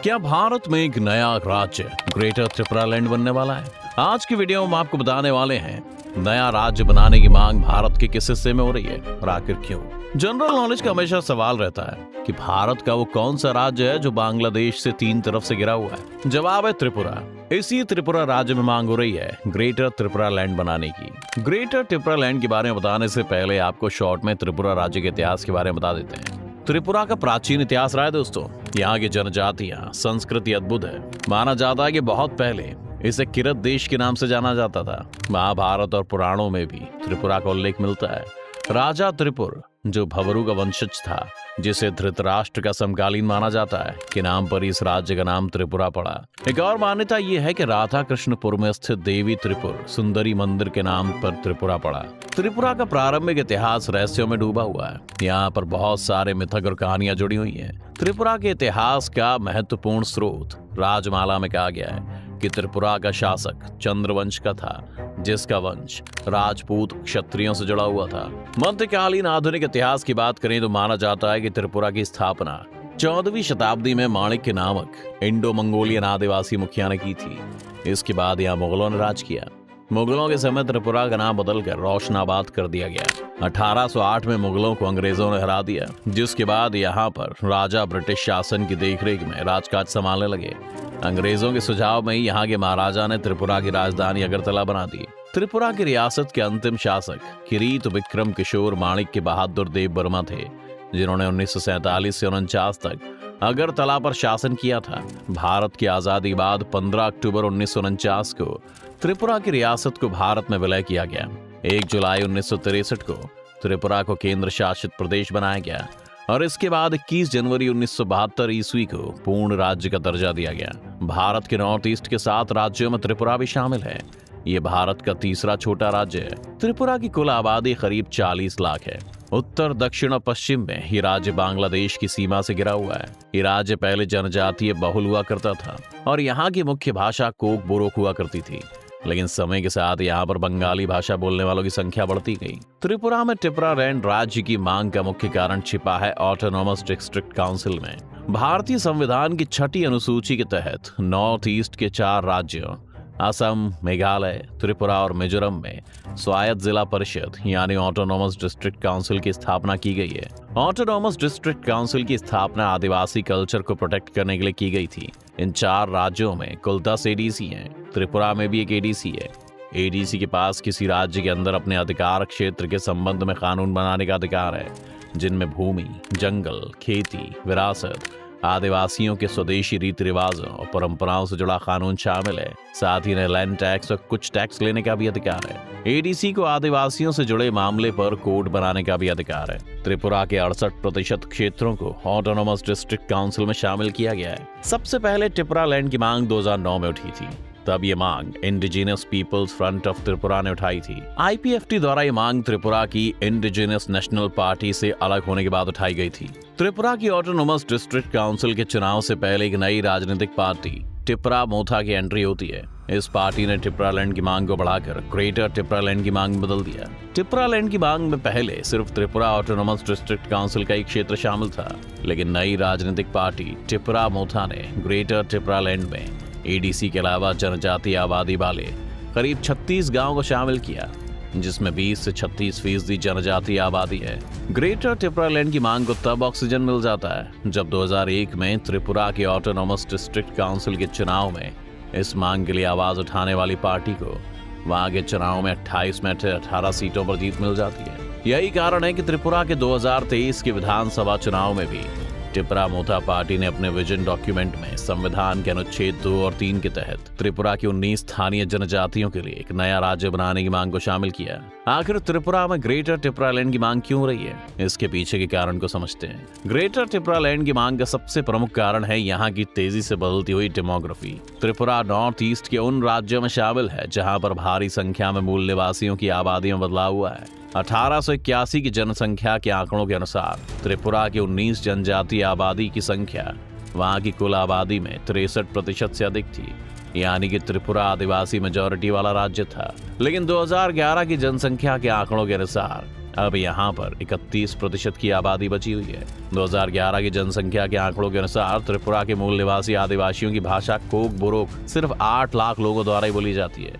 क्या भारत में एक नया राज्य ग्रेटर त्रिपुरा लैंड बनने वाला है? आज की वीडियो में हम आपको बताने वाले हैं नया राज्य बनाने की मांग भारत के किस हिस्से में हो रही है और आखिर क्यों। जनरल नॉलेज का हमेशा सवाल रहता है कि भारत का वो कौन सा राज्य है जो बांग्लादेश से तीन तरफ से घिरा हुआ है। जवाब है त्रिपुरा। इसी त्रिपुरा राज्य में मांग हो रही है ग्रेटर त्रिपुरा लैंड बनाने की। ग्रेटर त्रिपुरा लैंड के बारे में बताने से पहले आपको शॉर्ट में त्रिपुरा राज्य के इतिहास के बारे में बता देते हैं। त्रिपुरा का प्राचीन इतिहास रहा है दोस्तों। यहाँ की जनजातियां, संस्कृति अद्भुत है। माना जाता है कि बहुत पहले इसे किरत देश के नाम से जाना जाता था। महाभारत और पुराणों में भी त्रिपुरा का उल्लेख मिलता है। राजा त्रिपुर जो भवरू का वंशज था, जिसे धृतराष्ट्र का समकालीन माना जाता है, के नाम पर इस राज्य का नाम त्रिपुरा पड़ा। एक और मान्यता यह है कि राधा कृष्णपुर में स्थित देवी त्रिपुर सुंदरी मंदिर के नाम पर त्रिपुरा पड़ा। त्रिपुरा का प्रारंभिक इतिहास रहस्यों में डूबा हुआ है। यहाँ पर बहुत सारे मिथक और कहानियां जुड़ी हुई हैं। त्रिपुरा के इतिहास का महत्वपूर्ण स्रोत राजमाला में कहा गया है कि त्रिपुरा का शासक चंद्रवंश का था, जिसका वंश राजपूत क्षत्रियों से जुड़ा हुआ था। मध्यकालीन आधुनिक इतिहास की बात करें तो माना जाता है कि त्रिपुरा की स्थापना 14वीं शताब्दी में माणिक्य नामक इंडो मंगोलियन आदिवासी मुखिया ने की थी। इसके बाद यहाँ मुगलों ने राज किया। मुगलों के समय त्रिपुरा का नाम बदलकर रोशनाबाद कर दिया गया। 1808 में मुगलों को अंग्रेजों ने हरा दिया, जिसके बाद यहाँ पर राजा ब्रिटिश शासन की देखरेख में राजकाज संभालने लगे। अंग्रेजों के सुझाव में ही यहाँ के महाराजा ने त्रिपुरा की राजधानी अगरतला बना दी। त्रिपुरा की रियासत के अंतिम शासक किरीट विक्रम किशोर माणिक्य बहादुर देव वर्मा थे, जिन्होंने 1947 से 49 तक अगरतला पर शासन किया था। भारत की आजादी बाद 15 अक्टूबर 1949 को त्रिपुरा की रियासत को भारत में विलय किया गया। 1 जुलाई 1963 को त्रिपुरा को केंद्र शासित प्रदेश बनाया गया और इसके बाद 21 जनवरी 1972 ईस्वी को पूर्ण राज्य का दर्जा दिया गया। भारत के नॉर्थ ईस्ट के 7 राज्यों में त्रिपुरा भी शामिल है। ये भारत का तीसरा छोटा राज्य है। त्रिपुरा की कुल आबादी करीब 40 लाख है। उत्तर, दक्षिण और पश्चिम में ये राज्य बांग्लादेश की सीमा से घिरा हुआ है। ये राज्य पहले जनजातीय बहुल हुआ करता था और यहाँ की मुख्य भाषा कोक बोरोक हुआ करती थी, लेकिन समय के साथ यहाँ पर बंगाली भाषा बोलने वालों की संख्या बढ़ती गई। त्रिपुरा में त्रिपुरा लैंड राज्य की मांग का मुख्य कारण छिपा है ऑटोनोमस डिस्ट्रिक्ट काउंसिल में। भारतीय संविधान की 6ठी अनुसूची के तहत नॉर्थ ईस्ट के 4 राज्यों असम, मेघालय, त्रिपुरा और मिजोरम में स्वायत्त जिला परिषद यानी ऑटोनोमस डिस्ट्रिक्ट काउंसिल की स्थापना की गई है। ऑटोनोमस डिस्ट्रिक्ट काउंसिल की स्थापना आदिवासी कल्चर को प्रोटेक्ट करने के लिए की गई थी। इन 4 राज्यों में कुल 10 एडीसी हैं। त्रिपुरा में भी एक एडीसी है। एडीसी के पास किसी राज्य के अंदर अपने अधिकार क्षेत्र के संबंध में कानून बनाने का अधिकार है, जिनमें भूमि, जंगल, खेती, विरासत, आदिवासियों के स्वदेशी रीति रिवाजों और परंपराओं से जुड़ा कानून शामिल है। साथ ही लैंड टैक्स और कुछ टैक्स लेने का भी अधिकार है। एडीसी को आदिवासियों से जुड़े मामले पर कोड बनाने का भी अधिकार है। त्रिपुरा के 68% क्षेत्रों को ऑटोनोमस डिस्ट्रिक्ट काउंसिल में शामिल किया गया है। सबसे पहले त्रिपुरा लैंड की मांग 2009 में उठी थी। तब ये मांग Indigenous Peoples Front of Tripura ने उठाई थी। आईपीएफटी द्वारा ये मांग त्रिपुरा की इंडिजिनस नेशनल पार्टी से अलग होने के बाद उठाई गई थी। त्रिपुरा की ऑटोनोमस डिस्ट्रिक्ट काउंसिल के चुनाव से पहले एक नई राजनीतिक पार्टी त्रिपुरा मोथा की एंट्री होती है। इस पार्टी ने त्रिपुरा लैंड की मांग को बढ़ाकर ग्रेटर त्रिपुरा लैंड की मांग में बदल दिया। त्रिपुरा लैंड की मांग में पहले सिर्फ त्रिपुरा ऑटोनोमस डिस्ट्रिक्ट काउंसिल का एक क्षेत्र शामिल था, लेकिन नई राजनीतिक पार्टी त्रिपुरा मोथा ने ग्रेटर त्रिपुरा लैंड में एडीसी के अलावा जनजातीय आबादी वाले करीब 36 गांव को शामिल किया, जिसमें 20 से 36% जनजातीय आबादी है। ग्रेटर त्रिपुरा लैंड की मांग को तब ऑक्सीजन मिल जाता है जब 2001 में त्रिपुरा के ऑटोनोमस डिस्ट्रिक्ट काउंसिल के चुनाव में इस मांग के लिए आवाज उठाने वाली पार्टी को वहां के चुनाव में 28 में 18 सीटों पर जीत मिल जाती है। यही कारण है कि त्रिपुरा के 2023 के विधानसभा चुनाव में भी त्रिपुरा मोथा पार्टी ने अपने विजन डॉक्यूमेंट में संविधान के अनुच्छेद 2 और 3 के तहत त्रिपुरा की 19 स्थानीय जनजातियों के लिए एक नया राज्य बनाने की मांग को शामिल किया। आखिर त्रिपुरा में ग्रेटर त्रिपुरा लैंड की मांग क्यों रही है, इसके पीछे के कारण को समझते हैं। ग्रेटर त्रिपुरा लैंड की मांग का सबसे प्रमुख कारण है यहाँ की तेजी से बदलती हुई डेमोग्राफी। त्रिपुरा नॉर्थ ईस्ट के उन राज्यों में शामिल है जहाँ पर भारी संख्या में मूल निवासियों की आबादी में बदलाव हुआ है। 1881 की जनसंख्या के आंकड़ों के अनुसार त्रिपुरा की 19 जनजातीय आबादी की संख्या वहां की कुल आबादी में 63% से अधिक थी, यानी कि त्रिपुरा आदिवासी मेजॉरिटी वाला राज्य था। लेकिन 2011 की जनसंख्या के आंकड़ों के अनुसार अब यहाँ पर 31% की आबादी बची हुई है। 2011 की जनसंख्या के आंकड़ों के अनुसार त्रिपुरा के मूल निवासी आदिवासियों की भाषा कोक बोरोक सिर्फ 8 लाख लोगों द्वारा ही बोली जाती है,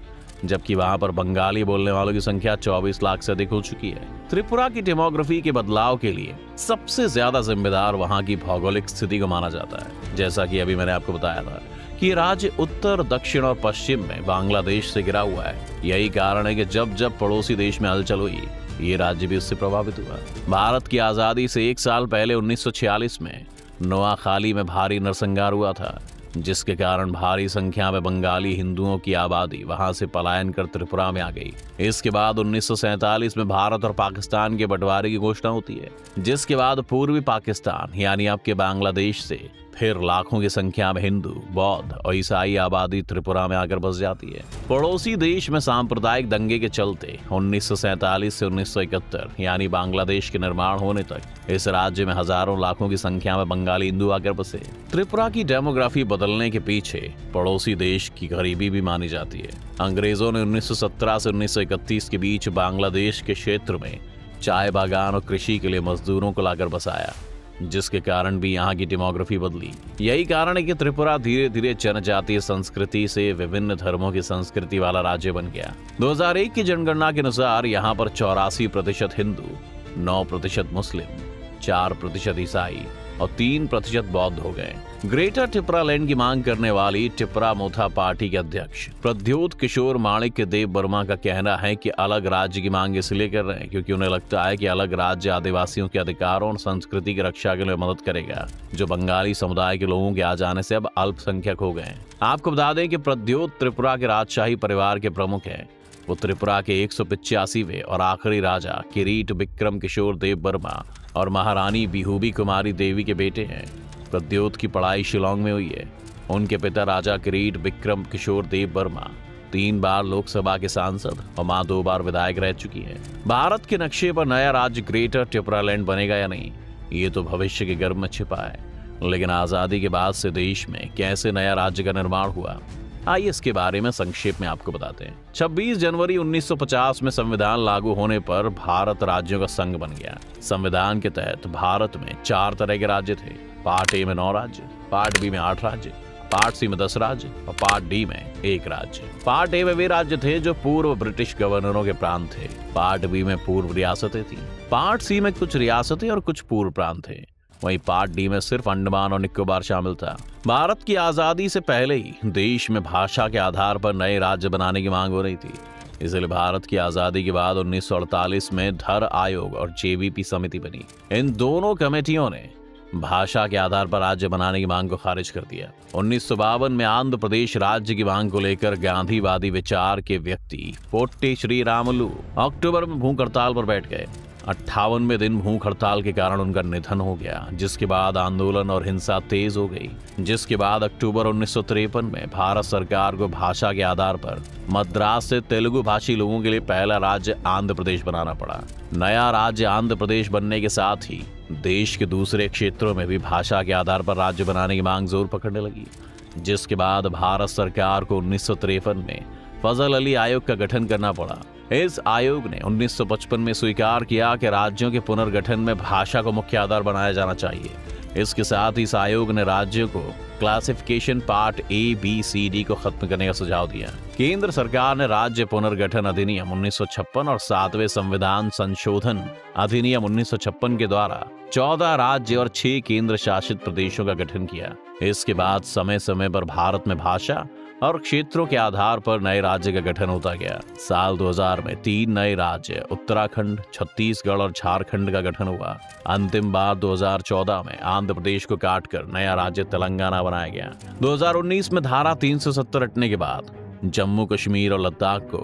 जबकि वहां पर बंगाली बोलने वालों की संख्या 24 लाख से अधिक हो चुकी है। त्रिपुरा की डेमोग्राफी के बदलाव के लिए सबसे ज्यादा जिम्मेदार वहां की भौगोलिक स्थिति को माना जाता है। जैसा कि अभी मैंने आपको बताया था कि ये राज्य उत्तर, दक्षिण और पश्चिम में बांग्लादेश से घिरा हुआ है। यही कारण है कि जब जब पड़ोसी देश में हलचल हुई, ये राज्य भी उससे प्रभावित हुआ। भारत की आजादी से 1 साल पहले 1946 में नोआखाली में भारी नरसंहार हुआ था, जिसके कारण भारी संख्या में बंगाली हिंदुओं की आबादी वहां से पलायन कर त्रिपुरा में आ गई। इसके बाद 1947 में भारत और पाकिस्तान के बंटवारे की घोषणा होती है, जिसके बाद पूर्वी पाकिस्तान यानी अब के बांग्लादेश से फिर लाखों की संख्या में हिंदू, बौद्ध और ईसाई आबादी त्रिपुरा में आकर बस जाती है। पड़ोसी देश में सांप्रदायिक दंगे के चलते 1947 से 1971 यानी बांग्लादेश के निर्माण होने तक इस राज्य में हजारों लाखों की संख्या में बंगाली हिंदू आकर बसे। त्रिपुरा की डेमोग्राफी बदलने के पीछे पड़ोसी देश की गरीबी भी मानी जाती है। अंग्रेजों ने 1917 से 1931 के बीच बांग्लादेश के क्षेत्र में चाय बागान और कृषि के लिए मजदूरों को लाकर बसाया, जिसके कारण भी यहाँ की डेमोग्राफी बदली। यही कारण है कि त्रिपुरा धीरे धीरे जनजातीय संस्कृति से विभिन्न धर्मों की संस्कृति वाला राज्य बन गया। 2001 की जनगणना के अनुसार यहाँ पर 84% हिंदू, 9% मुस्लिम, 4% ईसाई और 3% बौद्ध हो गए। ग्रेटर त्रिपुरा लैंड की मांग करने वाली त्रिपुरा मोथा पार्टी के अध्यक्ष प्रद्योत किशोर माणिक्य देव वर्मा का कहना है कि अलग राज्य की मांग इसलिए कर रहे हैं क्योंकि उन्हें लगता है कि अलग राज्य आदिवासियों के अधिकारों और संस्कृति की रक्षा के लिए मदद करेगा, जो बंगाली समुदाय के लोगों के आ जाने से अब अल्पसंख्यक हो गए। आपको बता दें कि प्रद्योत त्रिपुरा के राजशाही परिवार के प्रमुख हैं। वो त्रिपुरा के 185वें और आखिरी राजा किरीट विक्रम किशोर देव वर्मा और महारानी बिहुबी कुमारी देवी के बेटे हैं। प्रद्योत की पढ़ाई शिलोंग में हुई है। उनके पिता राजा किरीट विक्रम किशोर देव वर्मा 3 बार लोकसभा के सांसद और मां 2 बार विधायक रह चुकी हैं। भारत के नक्शे पर नया राज्य ग्रेटर त्रिपुरा लैंड बनेगा या नहीं, ये तो भविष्य के गर्भ में छिपा है। लेकिन आजादी के बाद से देश में कैसे नया राज्य का निर्माण हुआ, आइए इसके बारे में संक्षेप में आपको बताते हैं। 26 जनवरी 1950 में संविधान लागू होने पर भारत राज्यों का संघ बन गया। संविधान के तहत भारत में 4 तरह के राज्य थे। पार्ट ए में 9 राज्य, पार्ट बी में 8 राज्य, पार्ट सी में 10 राज्य और पार्ट डी में 1 राज्य। पार्ट ए में वे राज्य थे जो पूर्व ब्रिटिश गवर्नरों के प्रांत थे। पार्ट बी में पूर्व रियासतें थी। पार्ट सी में कुछ रियासतें और कुछ पूर्व प्रांत थे। वहीं पार्ट डी में सिर्फ अंडमान और निकोबार शामिल था। भारत की आजादी से पहले ही देश में भाषा के आधार पर नए राज्य बनाने की मांग हो रही थी। इसलिए भारत की आजादी के बाद 1948 में धर आयोग और जेवीपी समिति बनी। इन दोनों कमेटियों ने भाषा के आधार पर राज्य बनाने की मांग को खारिज कर दिया। 1952 में आंध्र प्रदेश राज्य की मांग को लेकर गांधीवादी विचार के व्यक्ति पोट्टी श्रीरामुलु अक्टूबर में भूख हड़ताल पर बैठ गए। 58वें दिन भूख हड़ताल के कारण उनका निधन हो गया, जिसके बाद आंदोलन और हिंसा तेज हो गई। जिसके बाद अक्टूबर 1953 में भारत सरकार को भाषा के आधार पर मद्रास से तेलुगु भाषी लोगों के लिए पहला राज्य आंध्र प्रदेश बनाना पड़ा। नया राज्य आंध्र प्रदेश बनने के साथ ही देश के दूसरे क्षेत्रों में भी भाषा के आधार पर राज्य बनाने की मांग जोर पकड़ने लगी। जिसके बाद भारत सरकार को 1953 में फजल अली आयोग का गठन करना पड़ा। इस आयोग ने 1955 में स्वीकार किया कि राज्यों के पुनर्गठन में भाषा को मुख्य आधार बनाया जाना चाहिए। इसके साथ ही इस आयोग ने राज्यों को classification part A, B, C, D को खत्म करने का सुझाव दिया। केंद्र सरकार ने राज्य पुनर्गठन अधिनियम 1956 और 7वें संविधान संशोधन अधिनियम 1956 के द्वारा 14 राज्य और 6 केंद्र शासित प्रदेशों का गठन किया। इसके बाद समय समय पर भारत में भाषा और क्षेत्रों के आधार पर नए राज्य का गठन होता गया। साल 2000 में 3 नए राज्य उत्तराखंड, छत्तीसगढ़ और झारखंड का गठन हुआ। अंतिम बार 2014 में आंध्र प्रदेश को काटकर नया राज्य तेलंगाना बनाया गया। 2019 में धारा 370 हटने के बाद जम्मू कश्मीर और लद्दाख को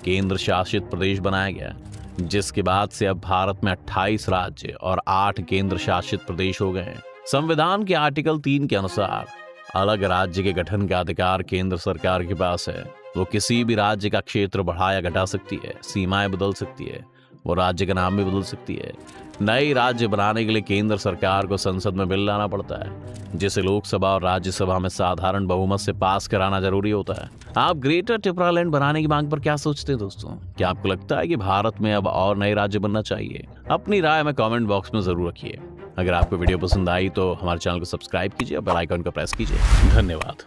केंद्र शासित प्रदेश बनाया गया, जिसके बाद से अब भारत में 28 राज्य और 8 केंद्र शासित प्रदेश हो गए हैं। संविधान के आर्टिकल 3 के अनुसार अलग राज्य के गठन का अधिकार केंद्र सरकार के पास है। वो किसी भी राज्य का क्षेत्र बढ़ा या घटा सकती है, सीमाएं बदल सकती है, वो राज्य का नाम भी बदल सकती है। नई राज्य बनाने के लिए केंद्र सरकार को संसद में बिल लाना पड़ता है, जिसे लोकसभा और राज्यसभा में साधारण बहुमत से पास कराना जरूरी होता है। आप ग्रेटर त्रिपुरालैंड बनाने की मांग पर क्या सोचते हैं दोस्तों? क्या आपको लगता है कि भारत में अब और नए राज्य बनना चाहिए? अपनी राय में कमेंट बॉक्स में जरूर रखिए। अगर आपको वीडियो पसंद आई तो हमारे चैनल को सब्सक्राइब कीजिए और बेल आइकन को प्रेस कीजिए। धन्यवाद।